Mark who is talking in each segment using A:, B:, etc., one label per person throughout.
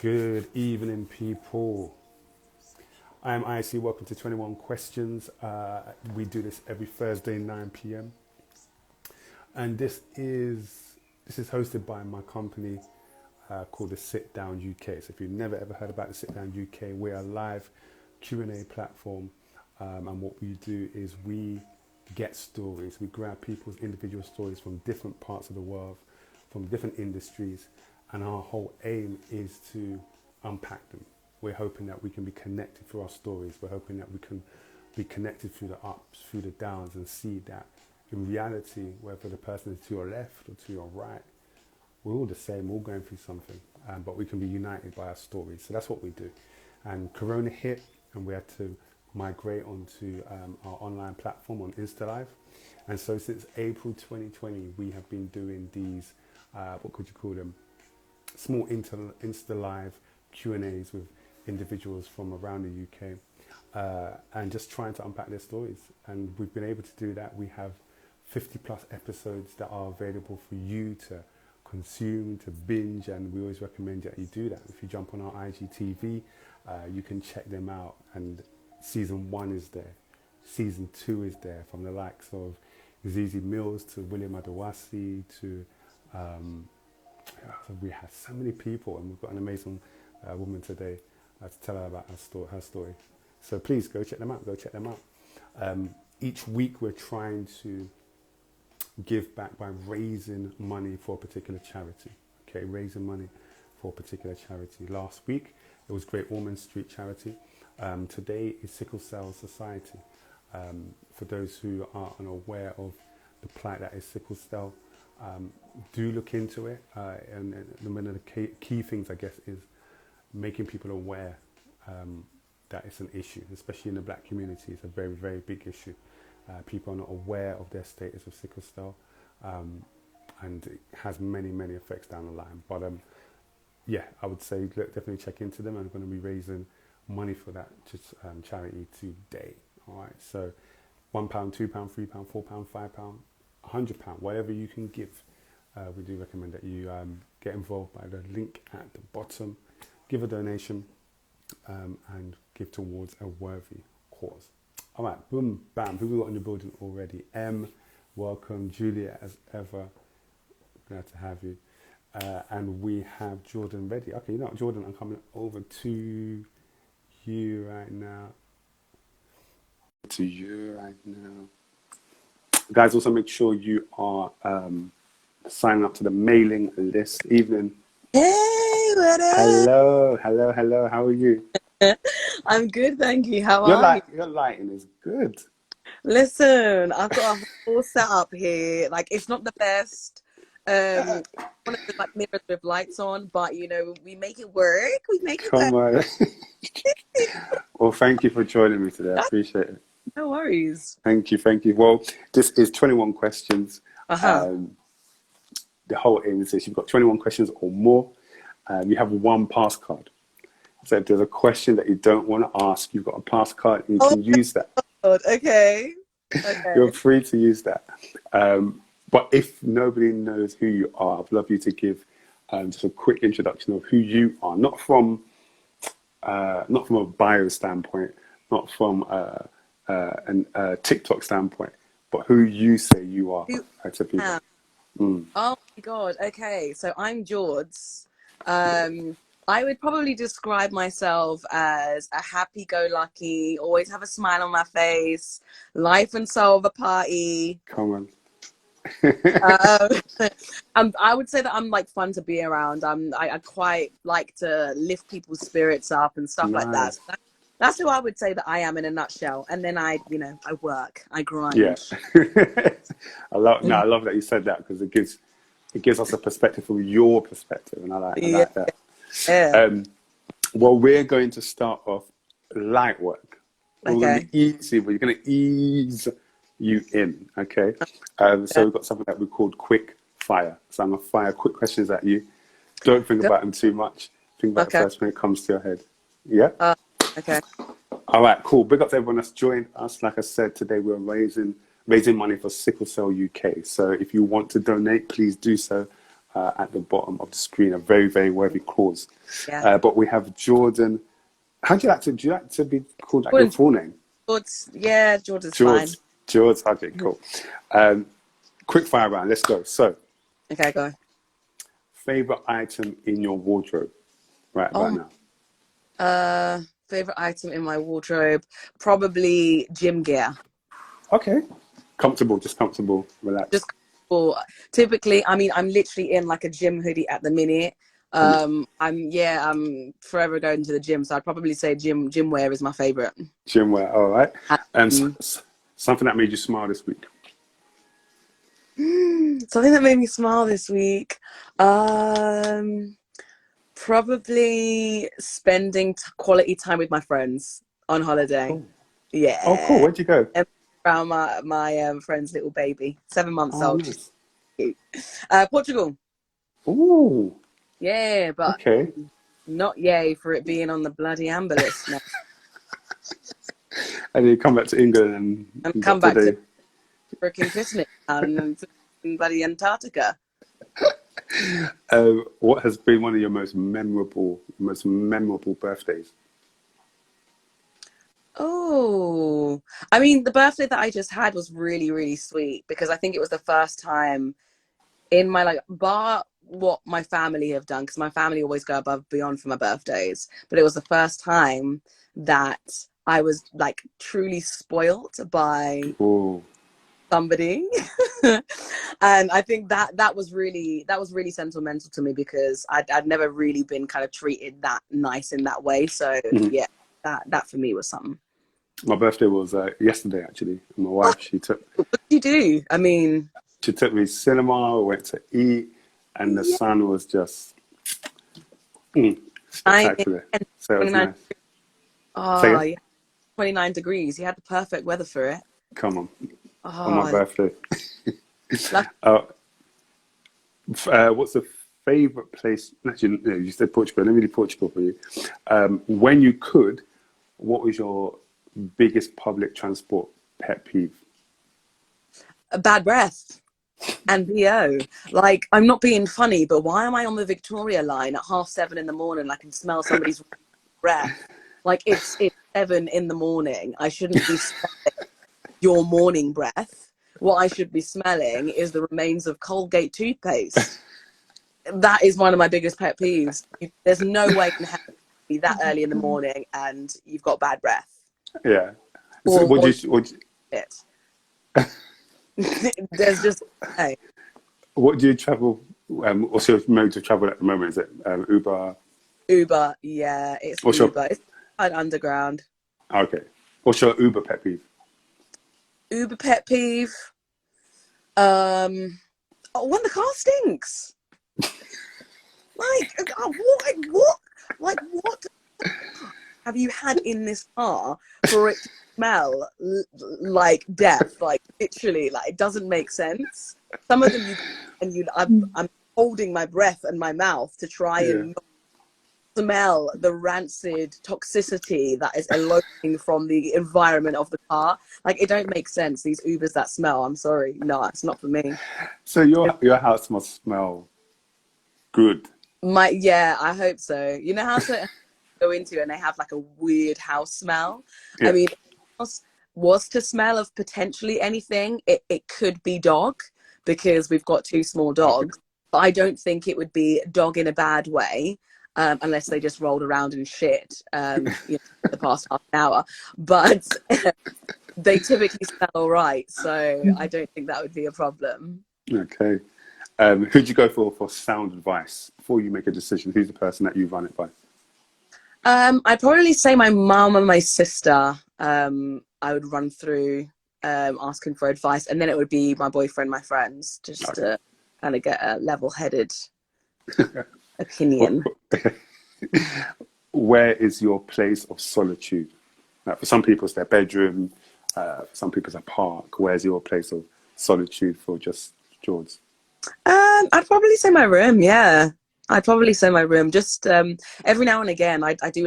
A: Good evening, people. I'm IC. Welcome to 21 Questions. We do this every Thursday, 9 p.m. And this is hosted by my company called the SITDOWN UK. So if you've never ever heard about the SITDOWN UK, we're a live Q&A platform. And what we do is we get stories. We grab people's individual stories from different parts of the world, from different industries. And our whole aim is to unpack them. We're hoping that we can be connected through our stories. We're hoping that we can be connected through the ups, through the downs, and see that in reality, whether the person is to your left or to your right, we're all the same, we're all going through something, but we can be united by our stories. So that's what we do. And Corona hit, and we had to migrate onto our online platform on INSTALIVE. And so since April 2020, we have been doing these, what could you call them? Small Insta-Live Q&As with individuals from around the UK and just trying to unpack their stories. And we've been able to do that. We have 50 plus episodes that are available for you to consume, to binge, and we always recommend that you do that. If you jump on our IGTV, you can check them out. And season 1 is there. Season 2 is there, from the likes of Zizi Mills to William Adewasi to... we have so many people, and we've got an amazing woman today to tell her about her story. So please go check them out. Each week we're trying to give back by raising money for a particular charity. Okay, raising money for a particular charity. Last week it was Great Ormond Street Charity. Today is Sickle Cell Society. For those who are unaware of the plight that is sickle cell, do look into it, and one of the key things, I guess, is making people aware that it's an issue, especially in the black community. It's a very, very big issue. People are not aware of their status of sickle cell, and it has many, many effects down the line. But yeah, I would say definitely check into them. I'm going to be raising money for that charity today. All right, so £1, £2, £3, £4, £5, £100, whatever you can give. We do recommend that you get involved by the link at the bottom, give a donation, and give towards a worthy cause. All right, boom, bam. Who we got in the building already? Welcome. Julia, as ever, glad to have you. And we have Jourdan ready. Okay, you know what, Jourdan, I'm coming over to you right now. Guys, also make sure you are signing up to the mailing list. Evening.
B: Hey, what up?
A: Hello. How are you?
B: I'm good, thank you. How are you?
A: Your lighting is good.
B: Listen, I've got a whole setup here. Like, it's not the best. One of the like mirrors with lights on, but you know, we make it work.
A: Come on. Well, thank you for joining me today. I appreciate it.
B: No worries.
A: Thank you. Well, this is 21 questions. The whole aim is this: you've got 21 questions or more. You have one pass card. So if there's a question that you don't want to ask, you've got a pass card and you can use that.
B: Okay.
A: You're free to use that. But if nobody knows who you are, I'd love you to give just a quick introduction of who you are, not from a bio standpoint, not from a TikTok standpoint, but who you say you are to people.
B: Oh my God. Okay. So I'm George. I would probably describe myself as a happy-go-lucky, always have a smile on my face, life and soul of a party.
A: Come on.
B: I would say that I'm like fun to be around. I quite like to lift people's spirits up and stuff like that. So that's who I would say that I am in a nutshell. And then I work, I grind.
A: Yeah. I love that you said that, because it gives us a perspective from your perspective, and I like that.
B: Yeah.
A: Well, we're going to start off light work. We're going to be easy, but you're going to ease you in, okay? So we've got something that we called quick fire. So I'm going to fire quick questions at you. Don't think about them too much. Think about it first when it comes to your head. Yeah?
B: Okay.
A: All right, cool. Big up to everyone that's joined us. Like I said, today we're raising money for Sickle Cell UK. So if you want to donate, please do so. at the bottom of the screen, a very, very worthy cause.
B: Yeah.
A: But we have Jourdan. How do you like to be called like your
B: Jordan,
A: full name?
B: yeah, Jordan's fine.
A: George. Okay, cool. Quick fire round. Let's go. So,
B: Okay, go.
A: favorite item in your wardrobe right about now?
B: Favorite item in my wardrobe, probably gym gear.
A: Okay. Comfortable, just comfortable, relaxed.
B: Just cool. Typically, I mean, I'm literally in like a gym hoodie at the minute. I'm forever going to the gym, so I'd probably say gym wear is my favorite.
A: Gym wear, all right.
B: Um,
A: Something that made you smile this week.
B: Something that made me smile this week. Probably spending quality time with my friends on holiday.
A: Cool.
B: Yeah.
A: Oh, cool. Where'd you go?
B: Around my friend's little baby, 7 months old.
A: Nice.
B: Cute. Portugal.
A: Ooh.
B: Yeah, but
A: Okay.
B: not yay for it being on the bloody amber list now.
A: And you come back to England and
B: come back to freaking Christmas and bloody Antarctica.
A: What has been one of your most memorable birthdays?
B: Oh, I mean, the birthday that I just had was really, really sweet because I think it was the first time in my bar what my family have done, because my family always go above and beyond for my birthdays, but it was the first time that I was like truly spoilt by somebody. And I think that was really sentimental to me because I'd never really been kind of treated that nice in that way. So yeah, that for me was something.
A: My birthday was yesterday, actually. My wife, she took...
B: What did you do? I mean...
A: She took me to cinema, we went to eat, and the sun was just spectacular. So it was nice.
B: Oh, yeah. 29 degrees. You had the perfect weather for it.
A: Come on. On my birthday. What's the favourite place? Actually, no, you said Portugal. Let me do Portugal for you. When you could, what was your biggest public transport pet peeve?
B: A bad breath and BO. Like, I'm not being funny, but why am I on the Victoria line at 7:30 in the morning? I can smell somebody's breath. Like, it's 7 in the morning. I shouldn't be smelling your morning breath. What I should be smelling is the remains of Colgate toothpaste. That is one of my biggest pet peeves. There's no way in hell to be that early in the morning and you've got bad breath.
A: Yeah.
B: Or,
A: it.
B: There's just... Hey.
A: What do you travel... what's your mode of travel at the moment? Is it Uber?
B: Uber, yeah. It's Uber. It's underground.
A: Okay. What's your Uber pet peeve?
B: Uber pet peeve? When the car stinks. What have you had in this car for it to smell like death? Like, literally, like, it doesn't make sense. Some of them I'm holding my breath and my mouth to try and not smell the rancid toxicity that is eloping from the environment of the car. Like, it don't make sense, these Ubers that smell. I'm sorry. No, it's not for me.
A: So your house must smell good.
B: I hope so. You know how to go into and they have like a weird house smell? Yeah. I mean, if the house was to smell of potentially anything, it could be dog, because we've got 2 small dogs. But I don't think it would be dog in a bad way, unless they just rolled around in shit the past half an hour. But they typically smell all right, so I don't think that would be a problem.
A: Okay. Who'd you go for sound advice before you make a decision? Who's the person that you run it by?
B: I'd probably say my mum and my sister. I would run through asking for advice, and then it would be my boyfriend, my friends, just to kind of get a level-headed opinion.
A: Where is your place of solitude? For some people, it's their bedroom. For some people, it's a park. Where's your place of solitude for just George?
B: I'd probably say my room. Yeah, I'd probably say my room. Just every now and again, I do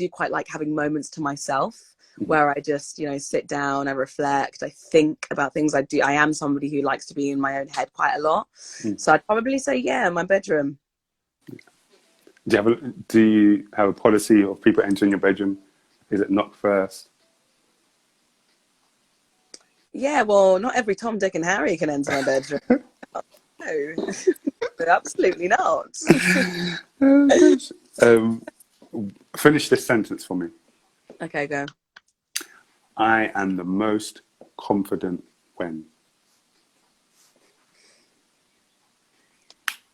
B: quite like having moments to myself. where I just, you know, sit down, I reflect, I think about things I do. I am somebody who likes to be in my own head quite a lot. So I'd probably say, yeah, my bedroom.
A: Do you have a policy of people entering your bedroom? Is it knock first?
B: Yeah, well, not every Tom, Dick and Harry can enter my bedroom. No, absolutely not.
A: Finish this sentence for me.
B: Okay, go.
A: I am the most confident when.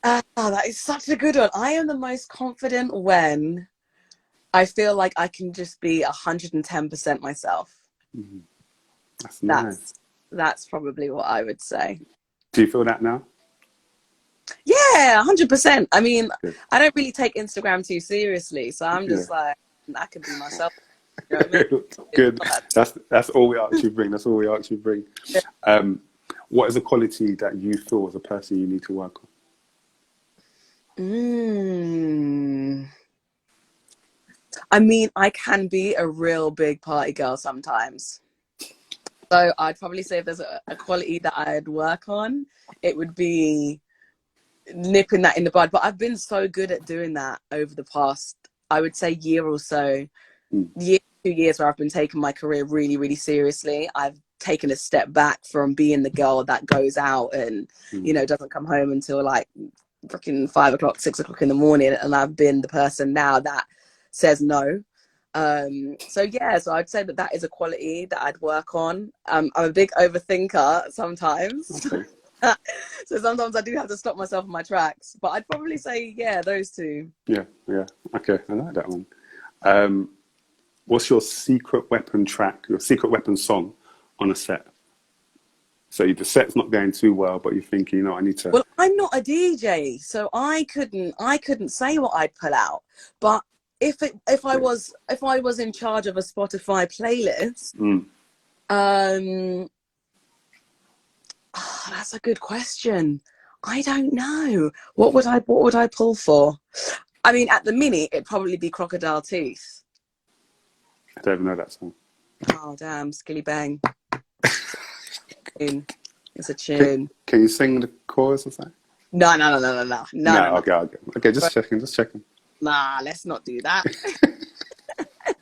B: That is such a good one. I am the most confident when I feel like I can just be 110% myself.
A: That's nice.
B: That's probably what I would say.
A: Do you feel that now?
B: Yeah, 100%. I mean,
A: Good.
B: I don't really take Instagram too seriously, so I'm just like, I can be myself. You know what I mean?
A: Good. That's all we actually bring. That's all we actually bring.
B: Yeah.
A: What is a quality that you feel as a person you need to work on?
B: I mean, I can be a real big party girl sometimes. So I'd probably say if there's a quality that I'd work on, it would be nipping that in the bud. But I've been so good at doing that over the past, I would say, year or so. 2 years where I've been taking my career really, really seriously. I've taken a step back from being the girl that goes out and, you know, doesn't come home until like freaking 5 o'clock, 6 o'clock in the morning. And I've been the person now that says no. So I'd say that is a quality that I'd work on. I'm a big overthinker sometimes.
A: Okay.
B: So sometimes I do have to stop myself in my tracks. But I'd probably say, those two.
A: Yeah. Okay, I like that one. What's your secret weapon track, your secret weapon song on a set? So the set's not going too well, but you're thinking, you know, I need to.
B: Well, I'm not a DJ, so I couldn't say what I'd pull out. But if I was in charge of a Spotify playlist, that's a good question. I don't know. What would I pull for? I mean, at the minute, it'd probably be Crocodile Teeth.
A: I don't even know that song.
B: Oh damn, Skilly Bang. It's a tune.
A: Can you sing the chorus or something?
B: No.
A: No. Okay, just checking.
B: Nah, let's not do that.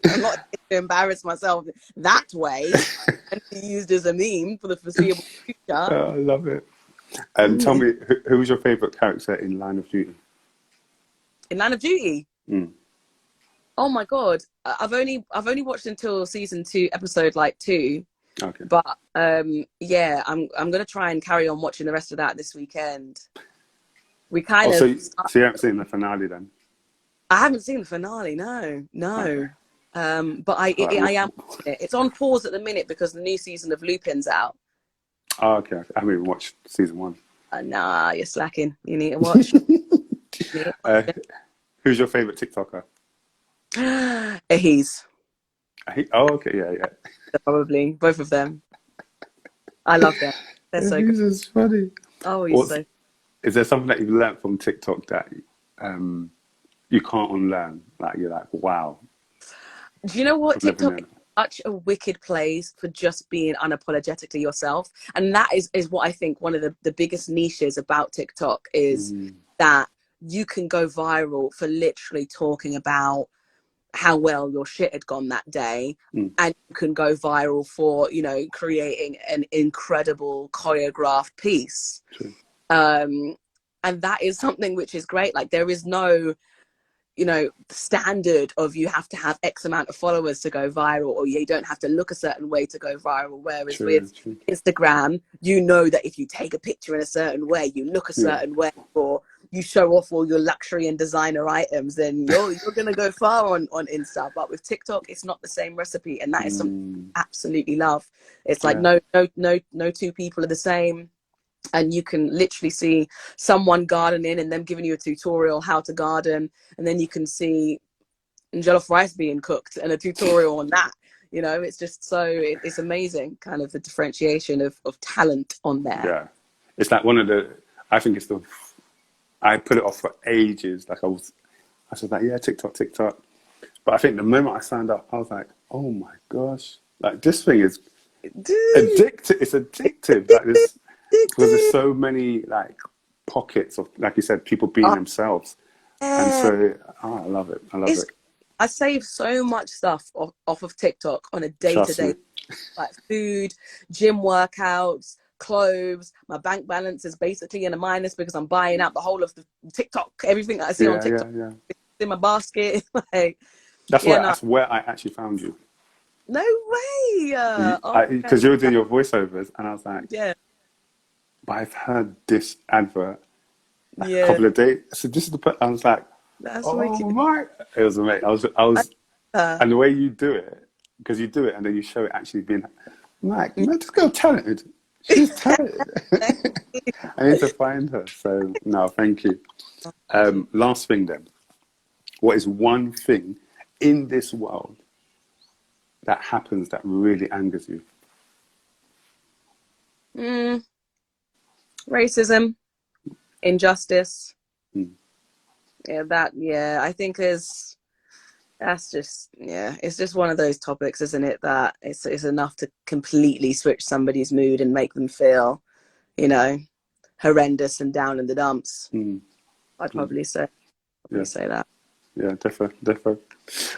B: I'm not to embarrass myself that way and be used as a meme for the foreseeable future.
A: Oh, I love it. Tell me, who was your favourite character in Line of Duty?
B: In Line of Duty? Oh my god, I've only watched until season 2, episode 2.
A: Okay.
B: But I'm gonna try and carry on watching the rest of that this weekend. We kind of.
A: So you haven't seen the finale then?
B: I haven't seen the finale. No. Okay. But I am. It's on pause at the minute because the new season of Lupin's out.
A: Oh, okay. I haven't even watched season 1.
B: Nah, you're slacking. You need to watch.
A: Who's your favourite TikToker?
B: He's.
A: Oh, okay, yeah.
B: Probably both of them. I love them. They're so good.
A: This is funny.
B: Oh, he's so.
A: Is there something that you've learned from TikTok that you can't unlearn? Like you're like, wow.
B: Do you know what? TikTok is such a wicked place for just being unapologetically yourself, and that is what I think one of the biggest niches about TikTok is that you can go viral for literally talking about how well your shit had gone that day, and you can go viral for, you know, creating an incredible choreographed piece. And that is something which is great. Like there is no, you know, standard of you have to have X amount of followers to go viral, or you don't have to look a certain way to go viral. Whereas with Instagram, you know that if you take a picture in a certain way, you look a certain way, or you show off all your luxury and designer items, then you're gonna go far on Insta. But with TikTok, it's not the same recipe, and that is something I absolutely love. It's like no two people are the same, and you can literally see someone gardening and them giving you a tutorial how to garden, and then you can see jollof rice being cooked and a tutorial on that. You know, it's just it's amazing, kind of the differentiation of talent on there.
A: Yeah, it's like I put it off for ages. Like I was like, yeah, TikTok. But I think the moment I signed up, I was like, oh my gosh, like this thing is
B: Dude,
A: addictive. It's addictive. Like this, because there's
B: addicted.
A: so many like pockets of, like you said, people being
B: Oh,
A: themselves. And
B: yeah.
A: so, I love it. I love
B: It's,
A: it.
B: I save so much stuff off of TikTok on a
A: Trust me.
B: day-to-day, like food, gym workouts, clothes. My bank balance is basically in a minus because I'm buying out the whole of the TikTok, everything that I see on
A: Yeah,
B: TikTok
A: yeah, yeah.
B: in my basket. Like,
A: That's
B: yeah,
A: where
B: no,
A: that's where I actually found you.
B: no way. Oh,
A: Because you were doing your voiceovers, and I was like,
B: yeah,
A: but I've heard this advert like a
B: yeah,
A: couple of days. So this is I was like,
B: that's
A: oh
B: wicked.
A: my! It was amazing. I was,
B: Uh,
A: and the way you do it, because you do it and then you show it actually being. I'm like, no, this girl talented. She's talented. I need to find her. So no, thank you. Last thing then, what is one thing in this world that happens that really angers you?
B: Racism, injustice.
A: Mm.
B: Yeah, I think that's just, yeah, it's just one of those topics, isn't it, that it's enough to completely switch somebody's mood and make them feel, you know, horrendous and down in the dumps.
A: Mm.
B: I'd
A: Yeah,
B: probably say
A: yeah,
B: that.
A: yeah, definitely.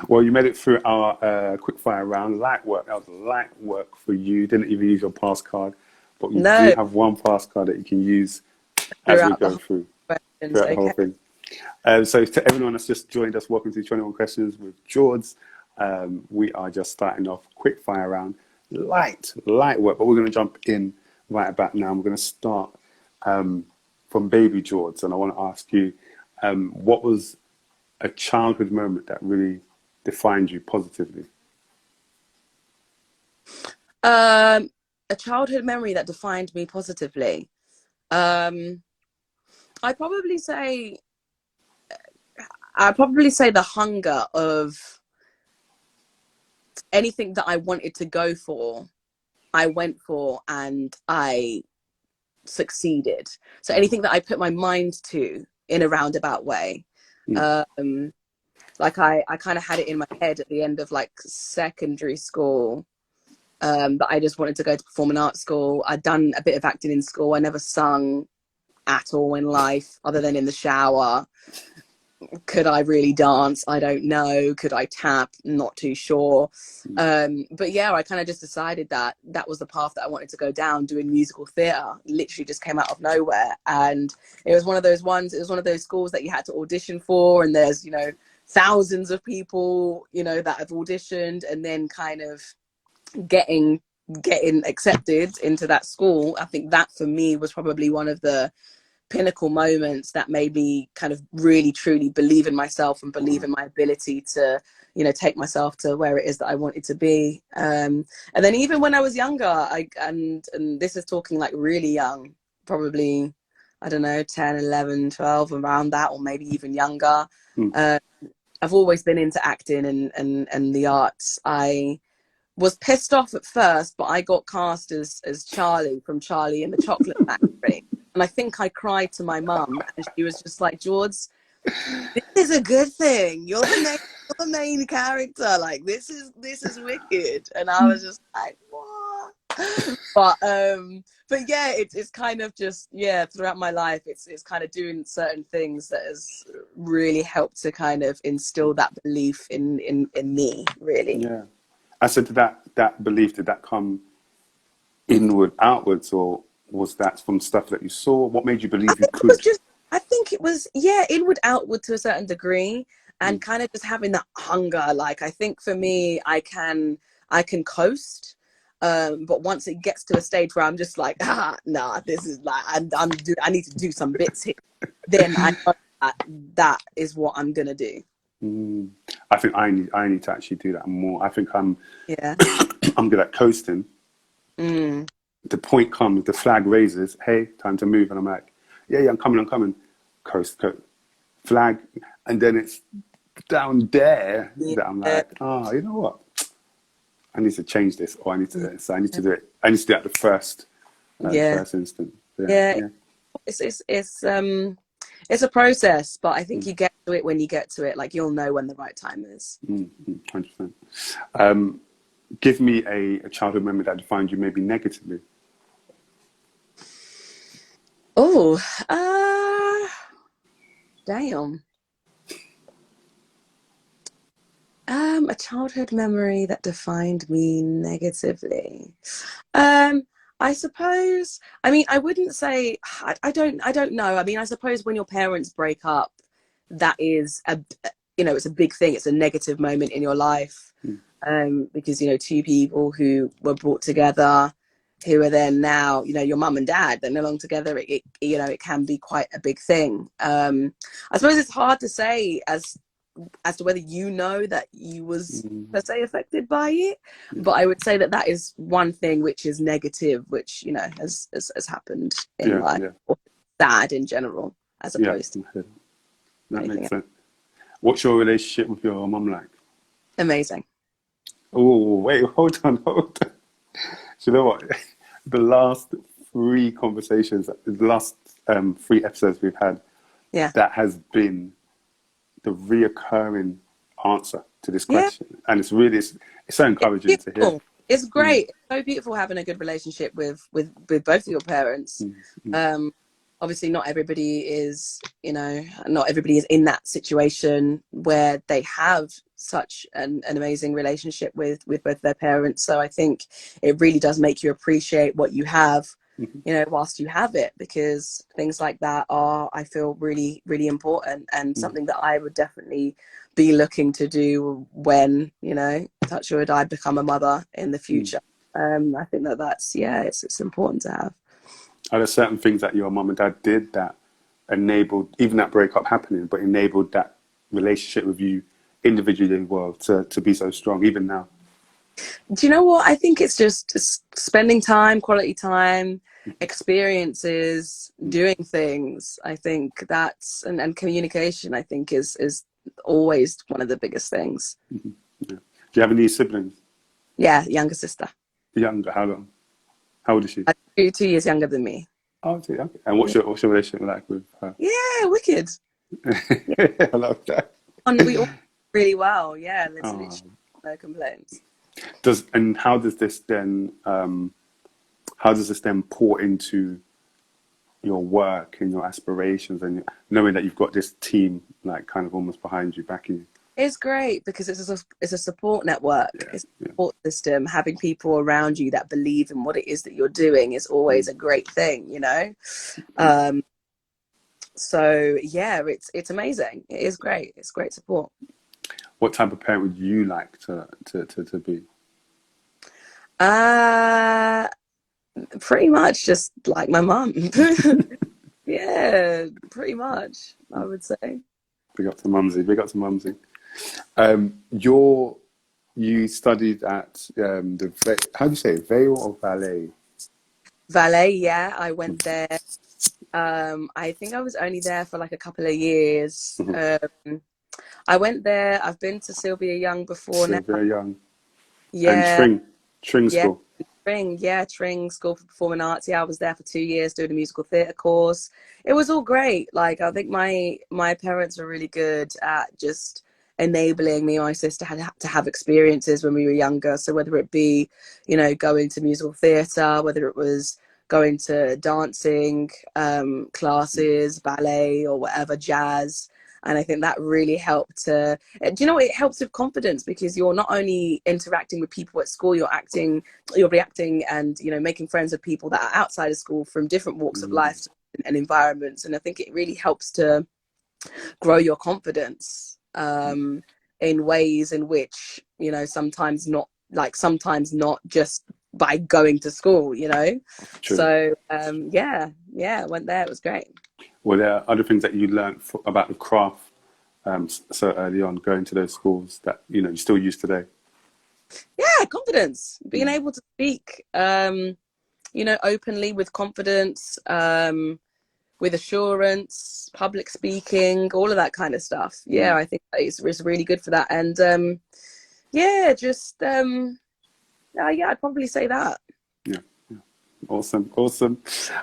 A: Well, you made it through our quickfire round. Light work. That was light work for you. Didn't even use your pass card, but you do
B: No,
A: have one pass card that you can use as we
B: throughout the
A: go
B: whole
A: through
B: questions.
A: throughout the whole
B: Okay.
A: thing. So to everyone that's just joined us, welcome to 21 Questions with George. We are just starting off quickfire round. Light work, but we're going to jump in right about now. We're going to start from baby George, and I want to ask you, what was a childhood moment that really defined you positively?
B: A childhood memory that defined me positively. Um, I'd probably say the hunger of anything that I wanted to go for, I went for and I succeeded. So anything that I put my mind to in a roundabout way,
A: Mm.
B: like I kind of had it in my head at the end of like secondary school, that I just wanted to go to performing arts school. I'd done a bit of acting in school. I never sung at all in life other than in the shower. Could I really dance? I don't know. Could I tap? Not too sure. But yeah, I kind of just decided that that was the path that I wanted to go down, doing musical theatre. Literally just came out of nowhere. And it was one of those ones, it was one of those schools that you had to audition for, and there's, thousands of people, that have auditioned, and then kind of getting accepted into that school. I think that for me was probably one of the pinnacle moments that made me kind of really truly believe in myself and believe
A: Wow.
B: in my ability to take myself to where it is that I wanted to be. And then even when I was younger, and this is talking like really young, probably, I don't know, 10, 11, 12, around that, or maybe even younger.
A: Mm.
B: I've always been into acting and the arts. I was pissed off at first, but I got cast as Charlie from Charlie and the Chocolate Factory. And I think I cried to my mum, and she was just like, George, this is a good thing. You're the main character. Like, this is wicked. And I was just like, what? But yeah, it's kind of just, yeah, throughout my life, it's kind of doing certain things that has really helped to kind of instill that belief in me, really.
A: Yeah. I said, that belief, did that come inward, outwards, or was that from stuff that you saw? What made you believe you could?
B: I think it was, yeah, inward, outward to a certain degree, and
A: Mm.
B: kind of just having that hunger. Like, I think for me, I can coast. But once it gets to a stage where I'm just like, nah, this is like, I need to do some bits here. Then I know that is what I'm gonna do.
A: Mm. I think I need to actually do that more. I think
B: Yeah.
A: I'm good at coasting.
B: Mm.
A: The point comes, the flag raises, hey, time to move, and I'm like, yeah, I'm coming. Coast, flag, and then it's down there that I'm
B: Yeah.
A: like, you know what? I need to change this, or I need to do it. I need to do it at the first
B: Yeah.
A: instant.
B: Yeah.
A: Yeah.
B: It's it's a process, but I think you get to it when you get to it. Like, you'll know when the right time is.
A: 100%. Give me a childhood memory that defined you maybe negatively.
B: Oh, damn. A childhood memory that defined me negatively. I suppose, I mean, I wouldn't say, I don't know. I mean, I suppose when your parents break up, that is it's a big thing. It's a negative moment in your life. Because, two people who were brought together, who are then now, your mum and dad, they're no longer together. It can be quite a big thing. I suppose it's hard to say as to whether that you was per se affected by it, but I would say that is one thing which is negative, which has happened in life, or sad in general, as opposed to
A: that makes sense. What's your relationship with your mum like?
B: Amazing.
A: Oh wait, hold on. Do you know what? The last three episodes we've had, that has been the reoccurring answer to this question, and it's so encouraging to hear.
B: It's great. It's so beautiful having a good relationship with both of your parents. Obviously, not everybody is in that situation where they have such an amazing relationship with both their parents. So I think it really does make you appreciate what you have, whilst you have it, because things like that are, I feel, really, really important, and something that I would definitely be looking to do when, touch wood, I become a mother in the future. I think that's it's important to have.
A: Are there certain things that your mum and dad did that enabled even that breakup happening, but enabled that relationship with you individually as well to be so strong even now?
B: Do you know what? I think it's just spending time, quality time, experiences, doing things. I think that's, and communication, I think, is always one of the biggest things.
A: Do you have any siblings?
B: Yeah, younger sister.
A: Younger? How long? How old is she?
B: 2 years younger than me.
A: Oh, okay. And what's your relationship like with her?
B: Yeah, wicked.
A: I love that.
B: And we all really well. Yeah, literally, no complaints.
A: How does this then pour into your work and your aspirations, and knowing that you've got this team like kind of almost behind you, backing you?
B: It's great because it's a support network. It's a support system. Having people around you that believe in what it is that you're doing is always a great thing, So yeah, it's amazing. It is great. It's great support.
A: What type of parent would you like to be?
B: Pretty much just like my mum. Yeah, pretty much, I would say.
A: Big up to Mumsy. Big up to Mumsy. You studied at how do you say it, Vale or Valet?
B: Valet, yeah. I went there. I think I was only there for like a couple of years. I went there. I've been to Sylvia Young before.
A: Sylvia Young.
B: Yeah.
A: And Tring School.
B: Tring School for Performing Arts. Yeah, I was there for 2 years doing a musical theatre course. It was all great. Like, I think my parents were really good at just enabling me and my sister to have experiences when we were younger. So whether it be, going to musical theatre, whether it was going to dancing classes, ballet or whatever, jazz. And I think that really helped do you know what? It helps with confidence, because you're not only interacting with people at school, you're reacting and, making friends with people that are outside of school from different walks of life and environments. And I think it really helps to grow your confidence in ways in which, sometimes not just by going to school, True. So I went there. It was great.
A: Well, there are other things that you learned about the craft so early on, going to those schools that you still use today.
B: Yeah, confidence, being able to speak, openly with confidence, with assurance, public speaking, all of that kind of stuff. Yeah, I think it's really good for that. And I'd probably say that.
A: Yeah. Awesome.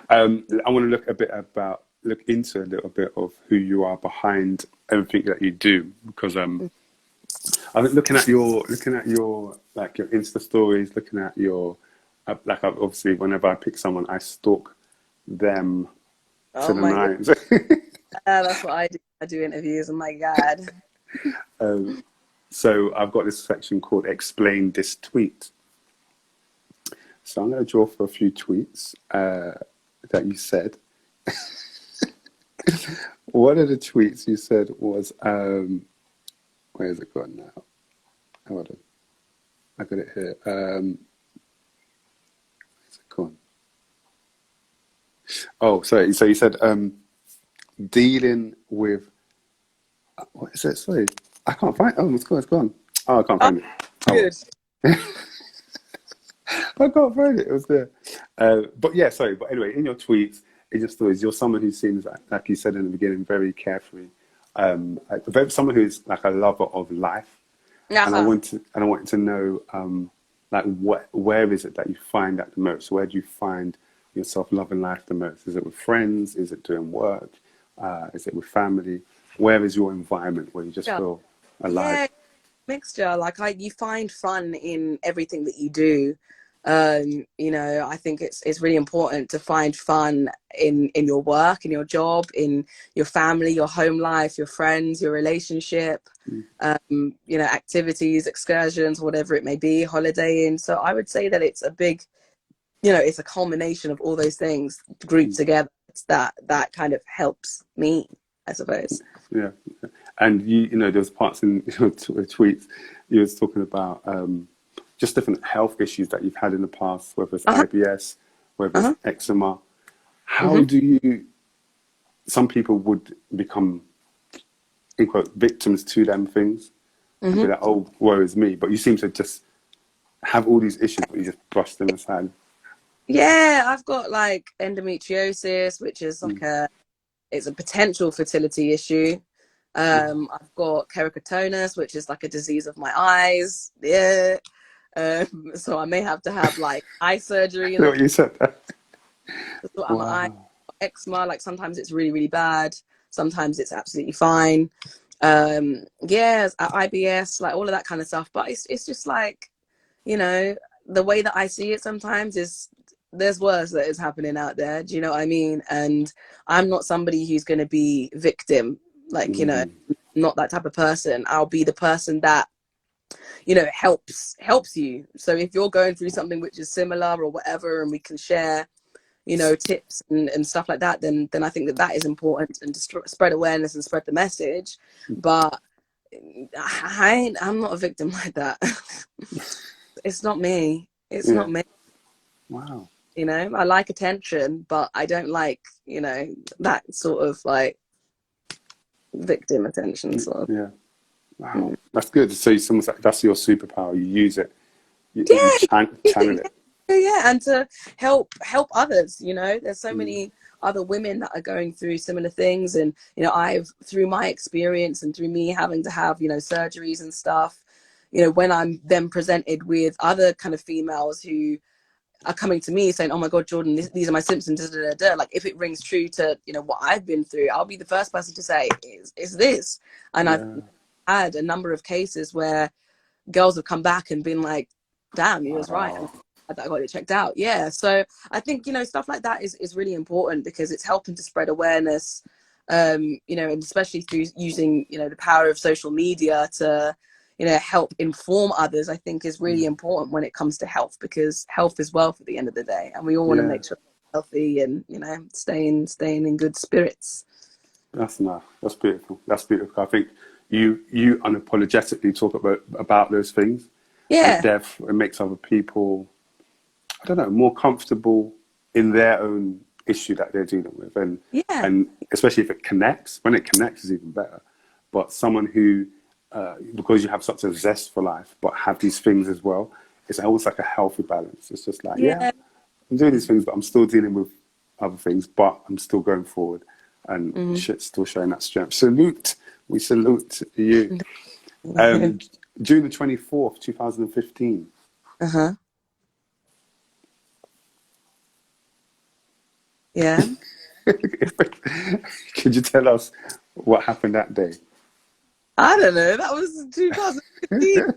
A: I want to look a bit about look into a little bit of who you are behind everything that you do, because I was looking at your like your Insta stories, looking at your like obviously whenever I pick someone, I stalk them to
B: Oh
A: the
B: my God.
A: nines.
B: That's what I do. I do interviews. Oh my God.
A: So I've got this section called "Explain This Tweet." So I'm going to draw for a few tweets that you said. One of the tweets you said was, where is it gone now? Hold on. I got it here. Where's it gone? Oh, sorry. So you said, dealing with, what is it? Sorry. I can't find, oh, it's gone. It's gone. Oh, I can't find it.
B: Good.
A: I can't find it. It was there. But yeah, sorry. But anyway, in your tweets, in your stories, you're someone who seems like you said in the beginning, very carefree. Someone who's like a lover of life. And I wanted to know, like, where is it that you find that the most? Where do you find yourself loving life the most? Is it with friends? Is it doing work? Is it with family? Where is your environment where you just feel alive?
B: Yeah, mixture. Like you find fun in everything that you do. You know, I think it's really important to find fun in your work, in your job, in your family, your home life, your friends, your relationship, you know, activities, excursions, whatever it may be, holidaying. So I would say that it's a big, you know, it's a culmination of all those things grouped together. It's that kind of helps me, I suppose.
A: Yeah. And you know, there's parts in your tweets you was talking about just different health issues that you've had in the past, whether it's IBS, whether it's eczema. How do you? Some people would become, in quote, victims to them things, and be like, "Oh, woe is me." But you seem to just have all these issues, but you just brush them aside.
B: Yeah, I've got like endometriosis, which is like it's a potential fertility issue. I've got keratoconus, which is like a disease of my eyes. Yeah. So I may have to have like eye surgery.
A: You know what you said?
B: My eye, eczema, like sometimes it's really, really bad. Sometimes it's absolutely fine. Yeah, IBS, like all of that kind of stuff. But it's just like, you know, the way that I see it sometimes is there's worse that is happening out there. Do you know what I mean? And I'm not somebody who's going to be victim. Like, you know, not that type of person. I'll be the person that, you know, helps you. So if you're going through something which is similar or whatever, and we can share, you know, tips and stuff like that, then I think that is important, and to spread awareness and spread the message. But I'm not a victim like that. It's not me. It's not me.
A: Wow.
B: You know, I like attention, but I don't like, you know, that sort of like victim attention sort of.
A: Yeah. Wow. That's good. So it's almost like that's your superpower. You use it. You channel it.
B: Yeah, and to help others. You know, there's so many other women that are going through similar things, and you know, I've, through my experience and through me having to have, you know, surgeries and stuff, you know, when I'm then presented with other kind of females who are coming to me saying, "Oh my God, Jourdan, these are my symptoms." Like, if it rings true to, you know, what I've been through, I'll be the first person to say, "Is this?" And I've had a number of cases where girls have come back and been like, "Damn, you was right." And I got it checked out. Yeah. So I think, you know, stuff like that is really important, because it's helping to spread awareness, you know, and especially through using, you know, the power of social media to, you know, help inform others, I think is really important when it comes to health, because health is wealth at the end of the day. And we all want to make sure we're healthy and, you know, staying in good spirits.
A: That's enough. That's beautiful. That's beautiful. I think you unapologetically talk about those things.
B: Yeah.
A: And therefore it makes other people, I don't know, more comfortable in their own issue that they're dealing with. And especially if it connects. When it connects is even better. But someone who, because you have such a zest for life, but have these things as well, it's almost like a healthy balance. It's just like, I'm doing these things, but I'm still dealing with other things, but I'm still going forward. And shit's still showing that strength. Salute. We salute you. June the 24th, 2015.
B: Yeah.
A: Could you tell us what happened that day?
B: I don't know. That was 2015.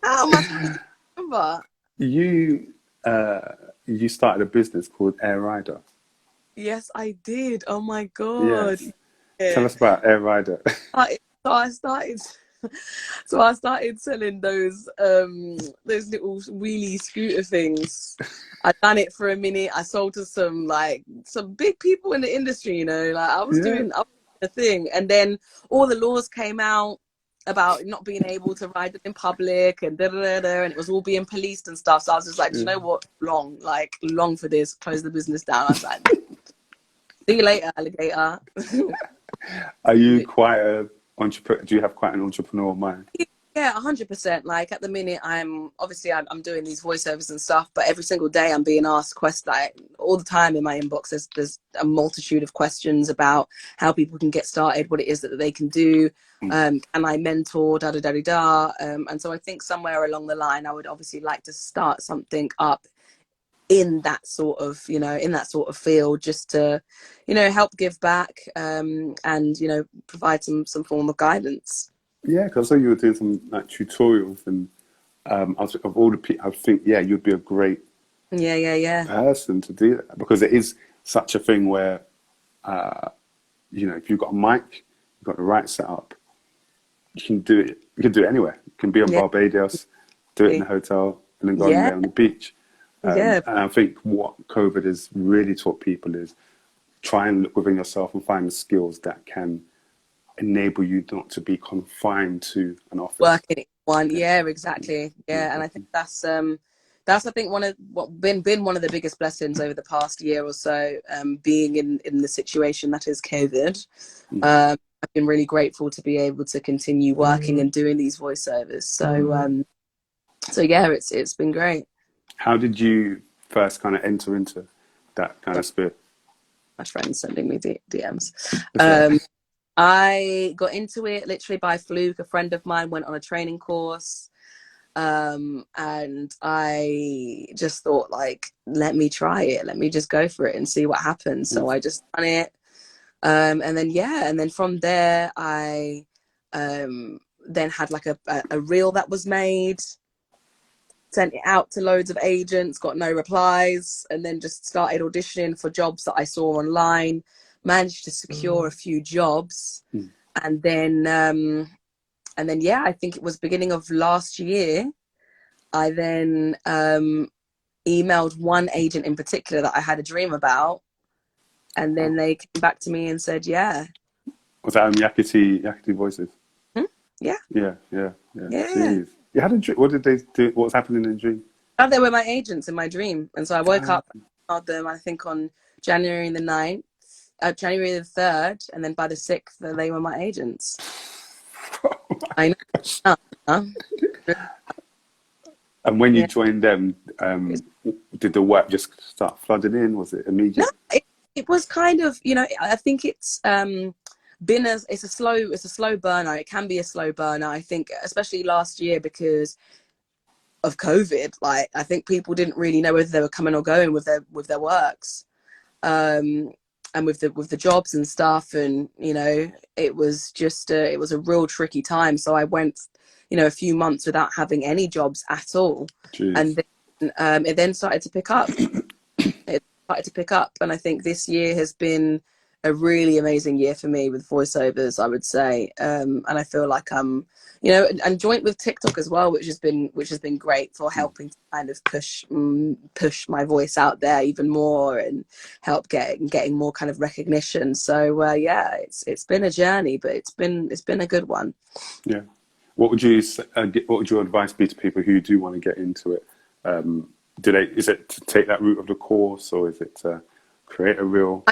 B: How am I supposed to remember?
A: You started a business called Air Rider.
B: Yes, I did. Oh my God.
A: Yes. Tell
B: Yeah.
A: us about Air Rider.
B: So I started. So I started selling those little wheelie scooter things. I done it for a minute. I sold to some big people in the industry, you know, like I was doing a thing. And then all the laws came out about not being able to ride them in public and and it was all being policed and stuff. So I was just like, do you know what? Long for this. Close the business down. I was like, see you later, alligator.
A: Are you quite a entrepreneur? Do you have quite an entrepreneurial mind?
B: Yeah, 100%. Like at the minute, I'm doing these voiceovers and stuff, but every single day I'm being asked questions. Like all the time in my inbox, there's a multitude of questions about how people can get started, what it is that they can do, can I mentor, da da da da da. And so I think somewhere along the line, I would obviously like to start something up in that sort of field, just to, help give back, and provide some form of guidance.
A: Yeah, because I saw you were doing some like tutorials, and of all the people, I think you'd be a great person to do that, because it is such a thing where if you've got a mic, you've got the right setup, you can do it. You can do it anywhere. You can be on Barbados, do it in a hotel, and then go on there on the beach. And I think what COVID has really taught people is try and look within yourself and find the skills that can enable you not to be confined to an office.
B: Working in one, exactly. Yeah, and I think that's I think been one of the biggest blessings over the past year or so, being in the situation that is COVID. I've been really grateful to be able to continue working and doing these voiceovers. So it's been great.
A: How did you first kind of enter into that kind of spirit?
B: My friends sending me DMs. I got into it literally by fluke. A friend of mine went on a training course, and I just thought, like, let me try it. Let me just go for it and see what happens. So I just done it. And then from there, I then had like a reel that was made, sent it out to loads of agents, got no replies, and then just started auditioning for jobs that I saw online. Managed to secure a few jobs, and then I think it was beginning of last year, I then emailed one agent in particular that I had a dream about, and then they came back to me and said, yeah.
A: Was that Yakety Voices?
B: Yeah.
A: Jeez. You had a dream. What did they do? What was happening in the dream?
B: Oh, they were my agents in my dream, and so I woke up and emailed them, I think on January the 9th. January the 3rd, and then by the 6th, they were my agents. I know.
A: And when you joined them, did the work just start flooding in? Was it immediate?
B: No, it was kind of, I think it's it's a slow burner. It can be a slow burner. I think, especially last year because of COVID. Like, I think people didn't really know whether they were coming or going with their works. And with the jobs and stuff, and it was just it was a real tricky time. So I went a few months without having any jobs at all. Jeez. And then it then started to pick up. And I think this year has been a really amazing year for me with voiceovers, I would say. And I feel like I'm and joint with TikTok as well, which has been great for helping to kind of push my voice out there even more and help getting more kind of recognition. So it's been a journey, but it's been a good one. Yeah.
A: What would your advice be to people who do want to get into it? Is it to take that route of the course, or is it to create a reel?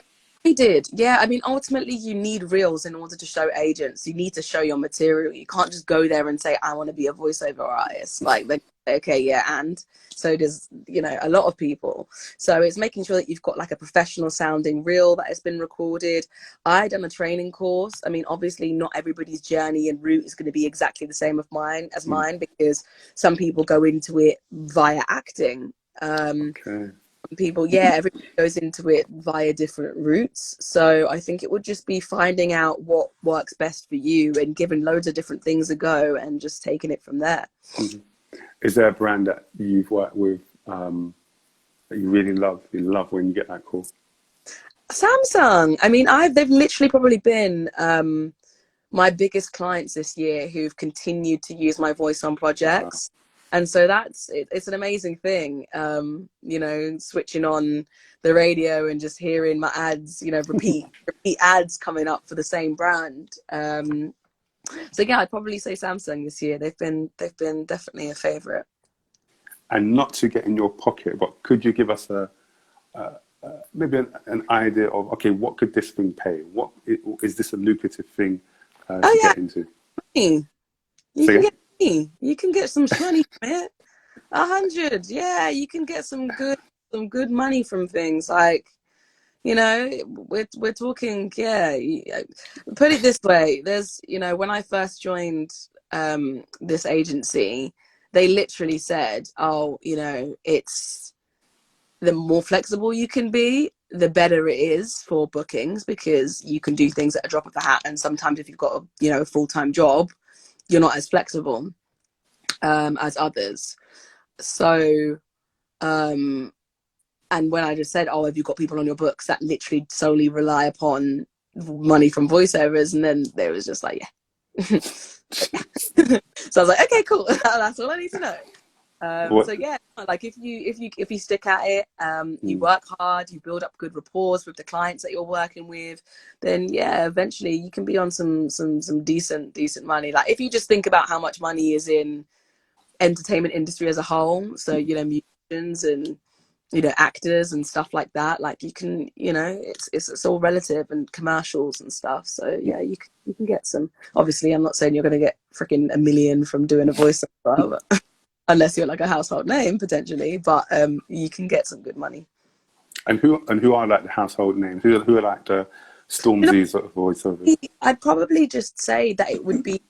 B: I did. Yeah. I mean, ultimately you need reels in order to show agents. You need to show your material. You can't just go there and say, I want to be a voiceover artist. Like, they say, okay, yeah. And so does, a lot of people. So it's making sure that you've got like a professional sounding reel that has been recorded. I done a training course. I mean, obviously not everybody's journey and route is going to be exactly the same as mine, because some people go into it via acting. people, yeah, everybody goes into it via different routes. So I think it would just be finding out what works best for you and giving loads of different things a go and just taking it from there.
A: Mm-hmm. Is there a brand that you've worked with that you really love? You love when you get that call?
B: Samsung. I mean, they've literally probably been my biggest clients this year who've continued to use my voice on projects. Wow. And so it's an amazing thing, you know, switching on the radio and just hearing my ads, you know, repeat ads coming up for the same brand. So yeah, I'd probably say Samsung this year. They've been definitely a favorite. And
A: not to get in your pocket, but could you give us maybe an idea of, okay, what could this thing pay? What is this a lucrative thing to get into?
B: You can get some money from it. 100, yeah, you can get some good money from things. Like, you know, we're talking, yeah. Put it this way, there's, you know, when I first joined this agency, they literally said, oh, you know, it's the more flexible you can be, the better it is for bookings, because you can do things at a drop of a hat. And sometimes if you've got a full-time job, you're not as flexible as others. So, and when I just said, oh, have you got people on your books that literally solely rely upon money from voiceovers? And then they was just like, yeah. So I was like, okay, cool. That's all I need to know. So yeah, like if you stick at it, you work hard, you build up good rapport with the clients that you're working with, then yeah, eventually you can be on some decent money. Like if you just think about how much money is in entertainment industry as a whole, so you know, musicians and actors and stuff like that, like you can, it's all relative, and commercials and stuff. So yeah, you can get some. Obviously, I'm not saying you're going to get freaking $1 million from doing a voiceover. Unless you're like a household name potentially, but you can get some good money. And
A: who are like the household names? Who are like the Stormzy's sort of voiceovers?
B: I'd probably just say that it would be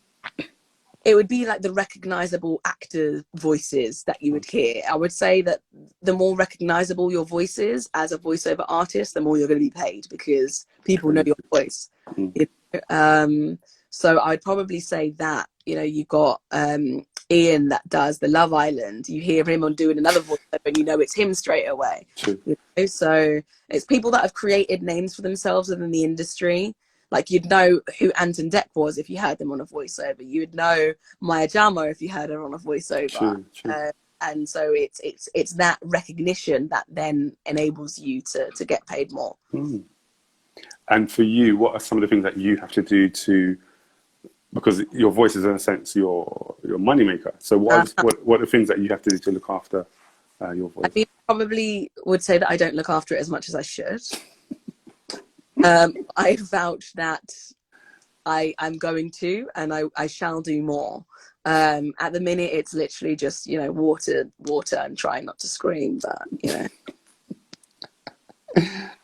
B: like the recognizable actor voices that you would hear. I would say that the more recognizable your voice is as a voiceover artist, the more you're going to be paid, because people know your voice. So I'd probably say that, you got Ian that does the Love Island. You hear him on doing another voiceover and you know it's him straight away. So it's people that have created names for themselves within the industry. Like you'd know who Anton Deck was if you heard them on a voiceover. You would know Maya Jama if you heard her on a voiceover. And so it's that recognition that then enables you to get paid more.
A: And for you, what are some of the things that you have to do because your voice is in a sense your moneymaker. So what are the things that you have to do to look after your voice?
B: I probably would say that I don't look after it as much as I should. I vouch that I'm going to, and I shall do more. At the minute, it's literally just, water and trying not to scream, but,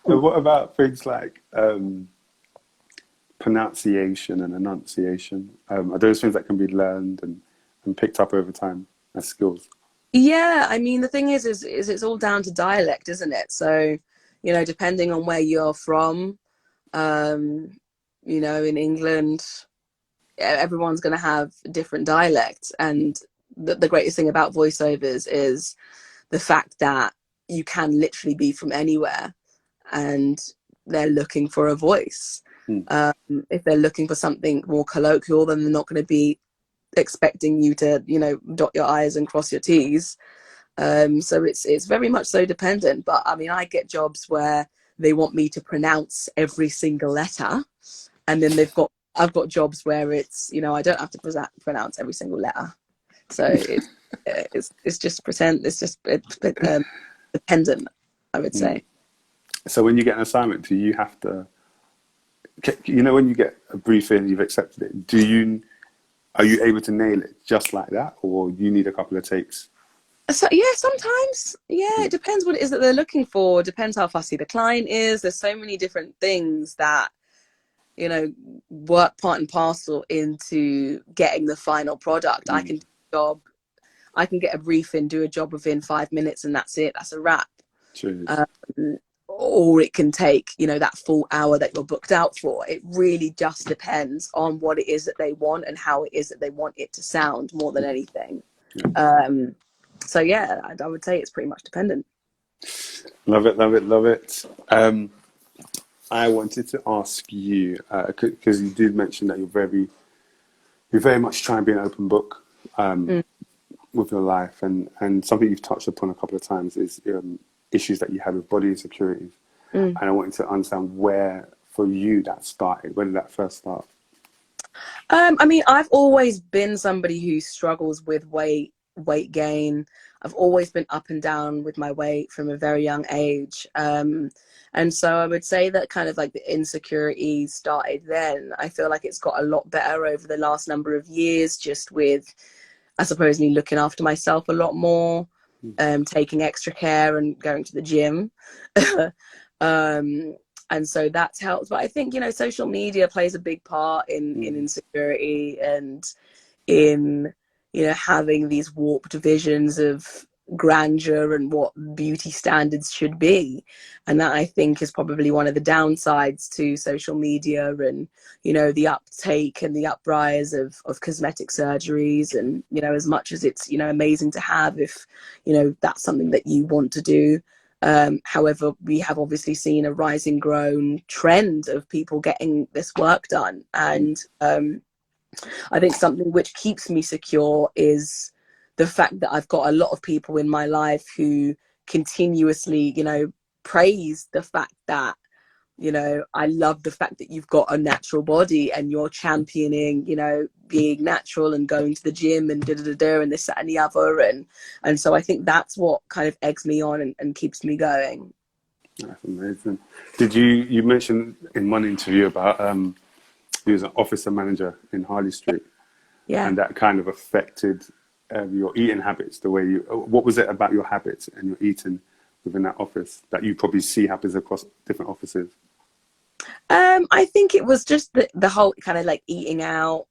A: And what about things like pronunciation and enunciation? Are those things that can be learned and picked up over time as skills?
B: Yeah, I mean, the thing is it's all down to dialect, isn't it? So, depending on where you're from, in England, everyone's going to have different dialects. And the greatest thing about voiceovers is the fact that you can literally be from anywhere and they're looking for a voice. If they're looking for something more colloquial, then they're not going to be expecting you to, dot your I's and cross your T's. So it's very much so dependent. But I mean, I get jobs where they want me to pronounce every single letter, and then I've got jobs where it's, I don't have to pronounce every single letter. So it's just dependent, I would say.
A: So when you get an assignment, do you have to, when you get a brief in, you've accepted it, are you able to nail it just like that, or you need a couple of takes?
B: So yeah, sometimes, it depends what it is that they're looking for. Depends how fussy the client is. There's so many different things that, work part and parcel into getting the final product. I can get a brief in, do a job within 5 minutes, and that's it. That's a wrap.
A: True.
B: Or it can take, you know, that full hour that you're booked out for. It really just depends on what it is that they want and how it is that they want it to sound more than anything. So yeah, I would say it's pretty much dependent.
A: Love it, love it, love it. I wanted to ask you, because you did mention that you're very much trying to be an open book with your life, and something you've touched upon a couple of times is issues that you had with body insecurities. And I wanted to understand where, for you, that started. When did that first start?
B: I mean, I've always been somebody who struggles with weight gain. I've always been up and down with my weight from a very young age. And so I would say that kind of like the insecurity started then. I feel like it's got a lot better over the last number of years, just with, I suppose, me looking after myself a lot more, taking extra care and going to the gym. And so that's helped. But I think, you know, social media plays a big part in insecurity and in, you know, having these warped visions of grandeur and what beauty standards should be. And that, I think, is probably one of the downsides to social media and, you know, the uptake and the uprise of cosmetic surgeries. And, you know, as much as it's, you know, amazing to have, if, you know, that's something that you want to do. However, we have obviously seen a rising grown trend of people getting this work done. And I think something which keeps me secure is the fact that I've got a lot of people in my life who continuously, you know, praise the fact that, you know, I love the fact that you've got a natural body and you're championing, you know, being natural and going to the gym and and this, that, and the other. And so I think that's what kind of eggs me on and keeps me going.
A: That's amazing. You mentioned in one interview about you was an officer manager in Harley Street.
B: Yeah.
A: And that kind of affected your eating habits, the way what was it about your habits and your eating within that office that you probably see happens across different offices?
B: I think it was just the whole kind of like eating out.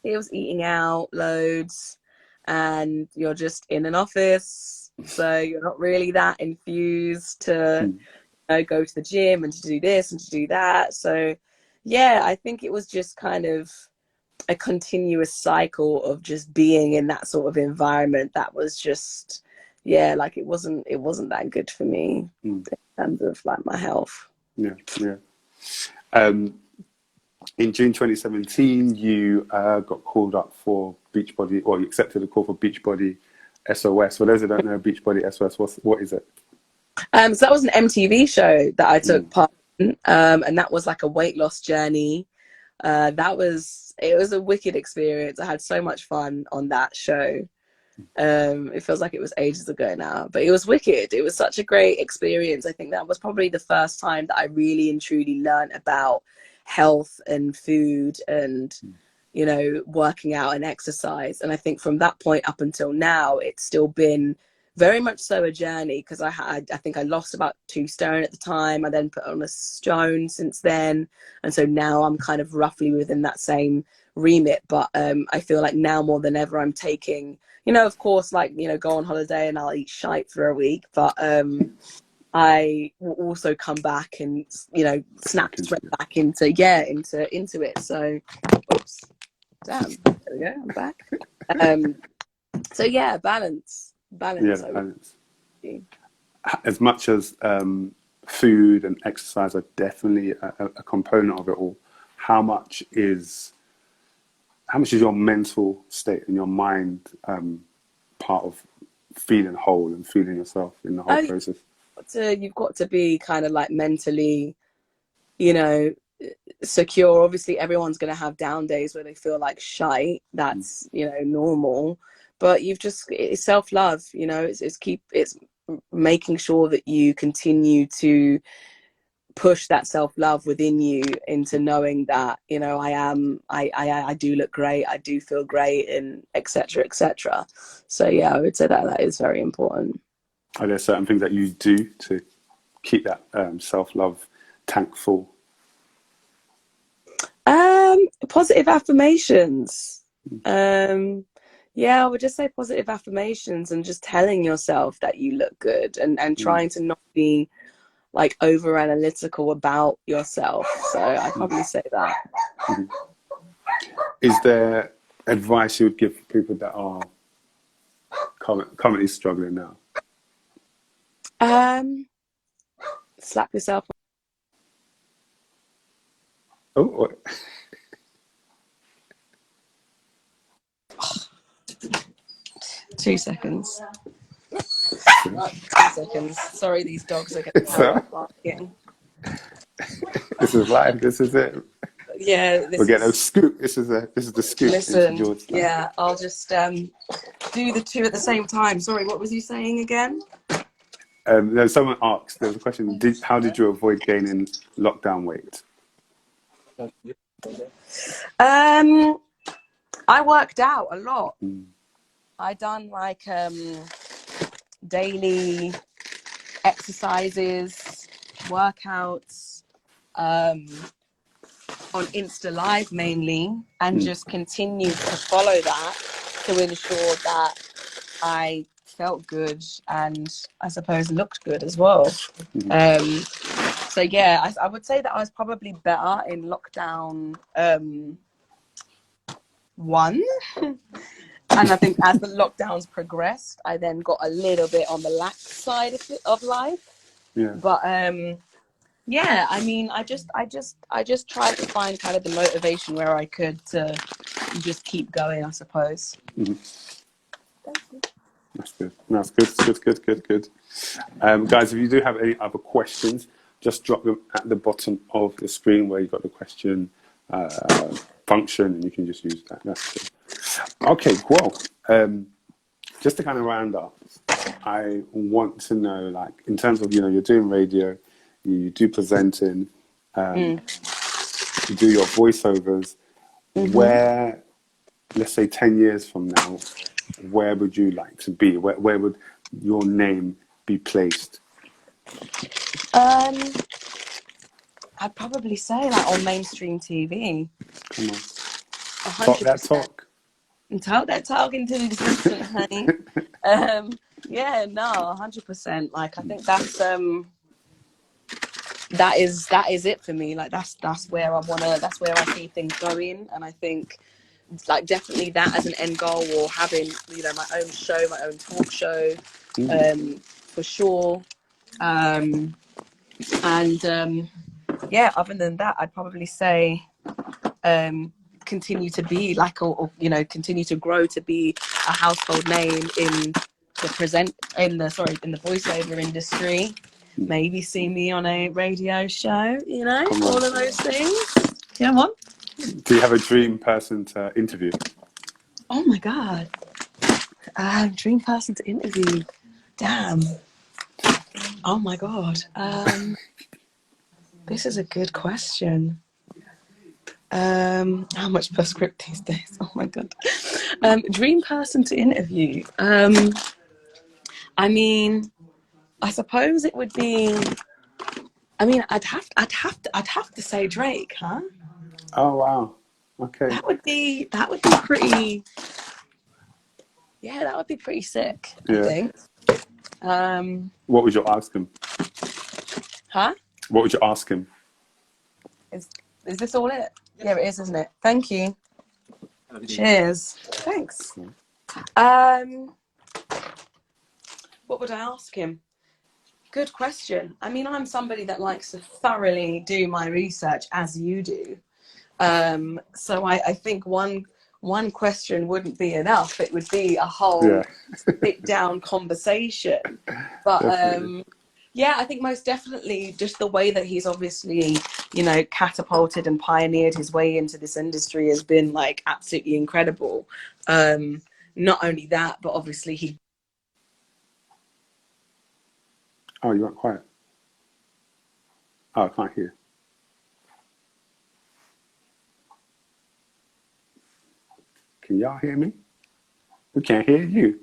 B: It was eating out loads, and you're just in an office, so you're not really that infused to go to the gym and to do this and to do that. So yeah, I think it was just kind of a continuous cycle of just being in that sort of environment that was just, yeah, like it wasn't that good for me in terms of like my health.
A: Yeah. In June 2017, you got called up for Beachbody, or you accepted a call for Beachbody SOS. For those who don't know, Beachbody SOS, what is it?
B: So that was an MTV show that I took part in, and that was like a weight loss journey. It was a wicked experience. I had so much fun on that show. It feels like it was ages ago now, but it was wicked. It was such a great experience. I think that was probably the first time that I really and truly learned about health and food and, you know, working out and exercise. And I think from that point up until now, it's still been very much so a journey, because I think I lost about 2 stone at the time. I then put on a stone since then. And so now I'm kind of roughly within that same remit. But I feel like now more than ever, I'm taking, you know, of course, like, you know, go on holiday and I'll eat shite for a week. But I will also come back and, you know, snap straight back into it. So, oops, damn, there we go, I'm back. So yeah, balance.
A: Yeah, balance. As much as food and exercise are definitely a component of it all, how much is your mental state and your mind part of feeling whole and feeling yourself in the whole process?
B: You've got to be kind of like mentally, you know, secure. Obviously, everyone's going to have down days where they feel like shite. That's, you know, normal. But it's self-love, you know, it's making sure that you continue to push that self-love within you into knowing that, you know, I do look great, I do feel great, and etc. etc. So yeah, I would say that is very important.
A: Are there certain things that you do to keep that self-love tank full?
B: Positive affirmations. Yeah, I would just say positive affirmations and just telling yourself that you look good and trying to not be like over analytical about yourself. So I'd probably say that.
A: Is there advice you would give for people that are currently struggling now?
B: Slap yourself.
A: Oh, what?
B: 2 seconds. 2 seconds. Sorry, these dogs are going to carry on barking.
A: This is live. This is it.
B: Yeah,
A: We're getting a scoop. This is the scoop.
B: Listen, yeah, I'll just do the two at the same time. Sorry, what was you saying again?
A: No, someone asked. There was a question. How did you avoid gaining lockdown weight?
B: I worked out a lot. I done like daily exercises, workouts, on INSTALIVE mainly, and just continued to follow that to ensure that I felt good and I suppose looked good as well. So yeah, I would say that I was probably better in lockdown 1. And I think as the lockdowns progressed, I then got a little bit on the lax side of life.
A: Yeah.
B: But yeah, I mean, I just tried to find kind of the motivation where I could to just keep going, I suppose.
A: That's good. That's good. Guys, if you do have any other questions, just drop them at the bottom of the screen where you've got the question function, and you can just use that. That's good. Okay, well, just to kind of round up, I want to know, like, in terms of, you're doing radio, you do presenting, you do your voiceovers, where, let's say 10 years from now, where would you like to be? Where would your name be placed?
B: I'd probably say like on mainstream TV.
A: Come on.
B: 100%.
A: Talk that talk.
B: Talk that talk into existence, honey. Yeah, no, 100%. Like, I think that's that is it for me. Like, that's where that's where I see things going, and I think like definitely that as an end goal, or having my own show, my own talk show, for sure. And yeah, other than that, I'd probably say continue to be like, or continue to grow to be a household name in the voiceover industry. Maybe see me on a radio show, all of those things. Come on.
A: Do you have a dream person to interview?
B: Oh my God. Dream person to interview. Damn. Oh my God. This is a good question. How much per script these days? Oh my God. Dream person to interview. I mean, I suppose it would be. I mean, I'd have to say Drake, huh?
A: Oh wow. Okay.
B: That would be pretty. Yeah, that would be pretty sick. I think.
A: What would you ask him?
B: Huh?
A: What would you ask him?
B: Is this all it? Yeah, it is, isn't it? Thank you. Cheers. Thanks. What would I ask him? Good question. I mean, I'm somebody that likes to thoroughly do my research, as you do. So I think one question wouldn't be enough. It would be a whole sit-down conversation. But yeah, I think most definitely just the way that he's obviously, catapulted and pioneered his way into this industry has been like absolutely incredible. Not only that, but obviously he.
A: Oh, you went quiet. Oh, I can't hear. Can y'all hear me? We can't hear you.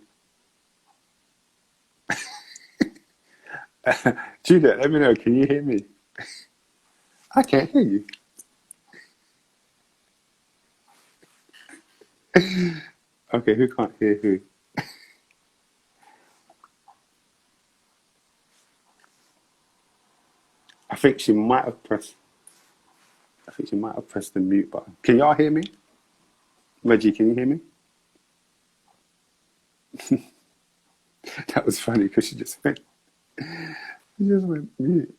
A: Juliet, let me know. Can you hear me? I can't hear you. Okay, who can't hear who? I think she might have pressed the mute button. Can y'all hear me? Reggie, can you hear me? That was funny because she just went mute.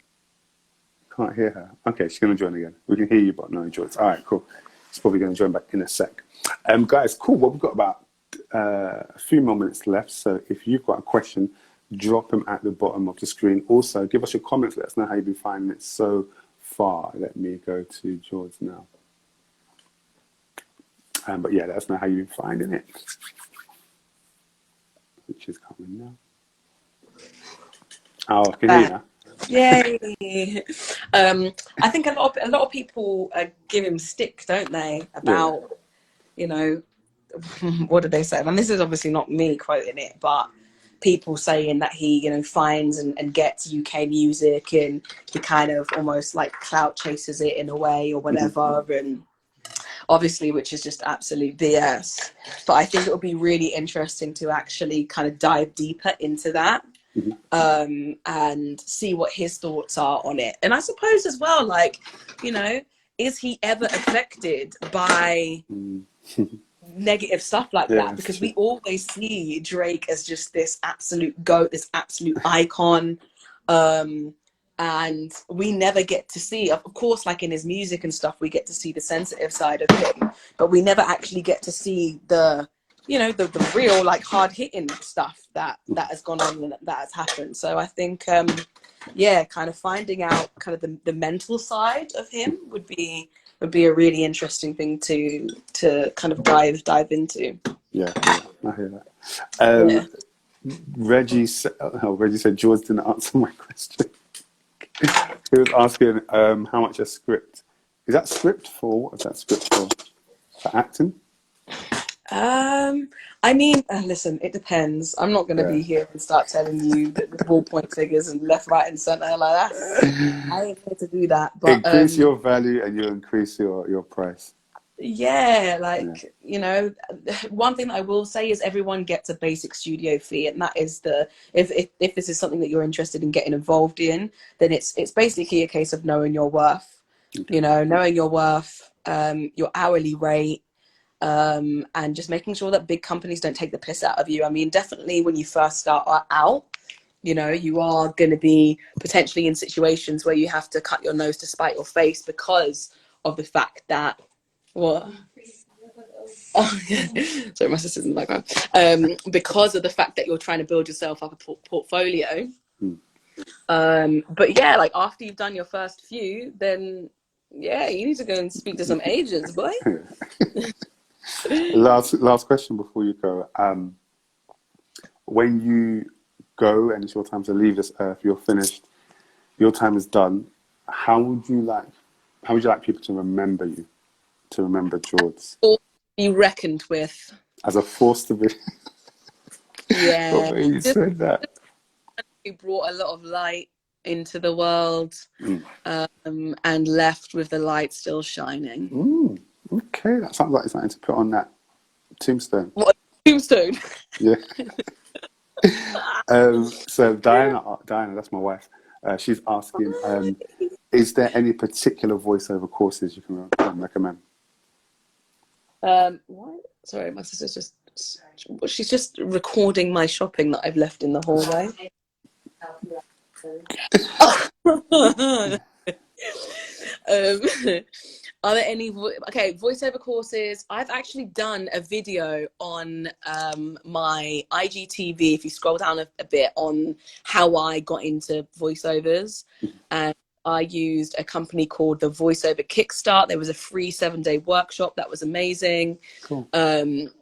A: Can't hear her. Okay, she's going to join again. We can hear you, but no joins. All right, cool. She's probably going to join back in a sec. Guys, cool. Well, we've got about a few more minutes left. So if you've got a question, drop them at the bottom of the screen. Also, give us your comments. Let us know how you've been finding it so far. Let me go to George now. But yeah, let us know how you've been finding it. Which is coming now. Oh, I can hear you now.
B: Yay! I think a lot of people give him stick, don't they? About you know, what did they say? And this is obviously not me quoting it, but people saying that he, finds and gets UK music, and he kind of almost like clout chases it in a way or whatever, and obviously, which is just absolute BS. But I think it would be really interesting to actually kind of dive deeper into that. And see what his thoughts are on it. And I suppose as well, like, is he ever affected by negative stuff like that? Because we always see Drake as just this absolute GOAT, this absolute icon. And we never get to see, of course, like in his music and stuff, we get to see the sensitive side of him, but we never actually get to see the real, like, hard-hitting stuff that has gone on and that has happened. So I think, kind of finding out kind of the mental side of him would be a really interesting thing to kind of dive into. Yeah,
A: I hear that. Reggie said George didn't answer my question. He was asking how much a script. Is that script for? What is that script for? For acting?
B: I mean, listen, it depends. I'm not going to be here and start telling you the ballpoint figures and left, right, and center like that. I ain't here to do that. But
A: increase your value and you increase your price.
B: Yeah, like, one thing that I will say is everyone gets a basic studio fee, and that is if this is something that you're interested in getting involved in, then it's basically a case of knowing your worth. Okay. Knowing your worth, your hourly rate. And just making sure that big companies don't take the piss out of you. I mean, definitely when you first start out, you are going to be potentially in situations where you have to cut your nose to spite your face because of the fact that, what? Oh, yeah. Sorry, my sister's in the background. Because of the fact that you're trying to build yourself up a portfolio. But yeah, like after you've done your first few, then yeah, you need to go and speak to some agents, boy.
A: Last question before you go. When you go and it's your time to leave this earth, you're finished, your time is done. How would you like people to remember you? To remember George? Or
B: be reckoned with.
A: As a force to be.
B: Yeah.
A: You said that.
B: You brought a lot of light into the world, and left with the light still shining.
A: Okay, that sounds like something to put on that tombstone.
B: What, tombstone?
A: Yeah. So Diana, that's my wife. She's asking, is there any particular voiceover courses you can recommend?
B: What? Sorry, my sister's she's just recording my shopping that I've left in the hallway. Are there any voiceover courses? I've actually done a video on my IGTV, if you scroll down a bit, on how I got into voiceovers. And I used a company called the Voiceover Kickstart. There was a free 7-day workshop that was amazing.
A: Cool.
B: And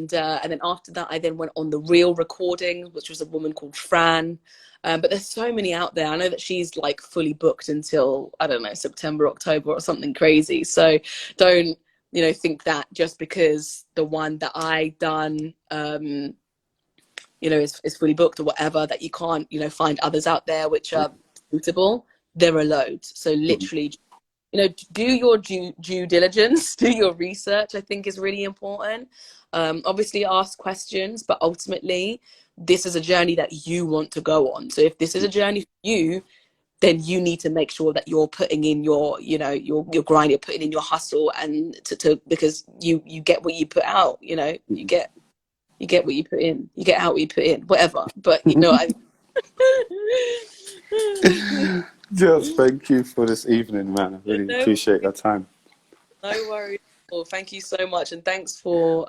B: then after that, I then went on the Real Recording, which was a woman called Fran. But there's so many out there. I know that she's like fully booked until, I don't know, September, October or something crazy. So don't, think that just because the one that I done, is fully booked or whatever, that you can't, find others out there which are suitable. There are loads. So literally, do your due diligence, do your research. I think is really important. Obviously ask questions, but ultimately this is a journey that you want to go on. So if this is a journey for you, then you need to make sure that you're putting in your grind, you're putting in your hustle, and to because you get what you put out. You get what you put in, you get out what you put in, whatever. But
A: Just thank you for this evening, man. I really appreciate your time.
B: No worries. Well, thank you so much, and thanks for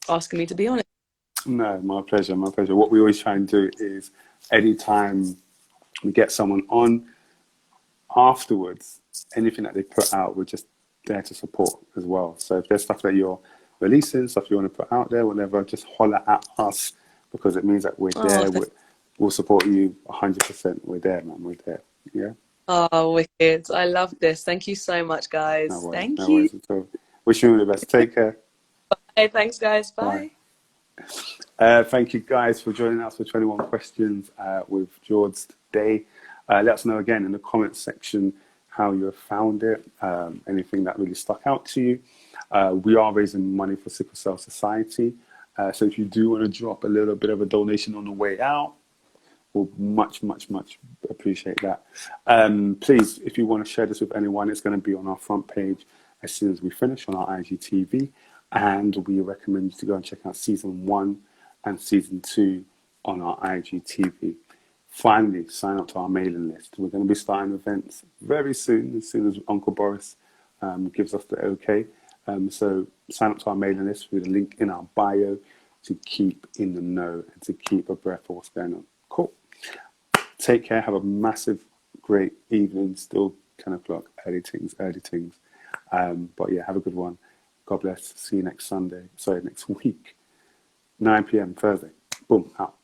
B: asking me to be on it.
A: No, my pleasure, my pleasure. What we always try and do is anytime we get someone on, afterwards, anything that they put out, we're just there to support as well. So if there's stuff that you're releasing, stuff you want to put out there, whatever, just holler at us, because it means that we're there. We'll support you 100%. We're there, man. We're there. Yeah.
B: Oh, wicked. I love this. Thank you so much, guys.
A: No worries,
B: Thank
A: no
B: you.
A: worries at all. Wish you all the best. Take care.
B: Bye. Thanks, guys. Bye.
A: Thank you, guys, for joining us for 21 Questions with George today. Let us know again in the comments section how you have found it, anything that really stuck out to you. We are raising money for Sickle Cell Society. So if you do want to drop a little bit of a donation on the way out, we'll much, much, much appreciate that. Please, if you want to share this with anyone, it's going to be on our front page as soon as we finish on our IGTV. And we recommend you to go and check out Season 1 and Season 2 on our IGTV. Finally, sign up to our mailing list. We're going to be starting events very soon as Uncle Boris gives us the okay. So sign up to our mailing list with a link in our bio to keep in the know and to keep abreast of what's going on. Cool. Take care. Have a massive, great evening. Still 10 o'clock. Early things. But yeah, have a good one. God bless. See you next Sunday. Sorry, next week. 9 p.m. Thursday. Boom. Out.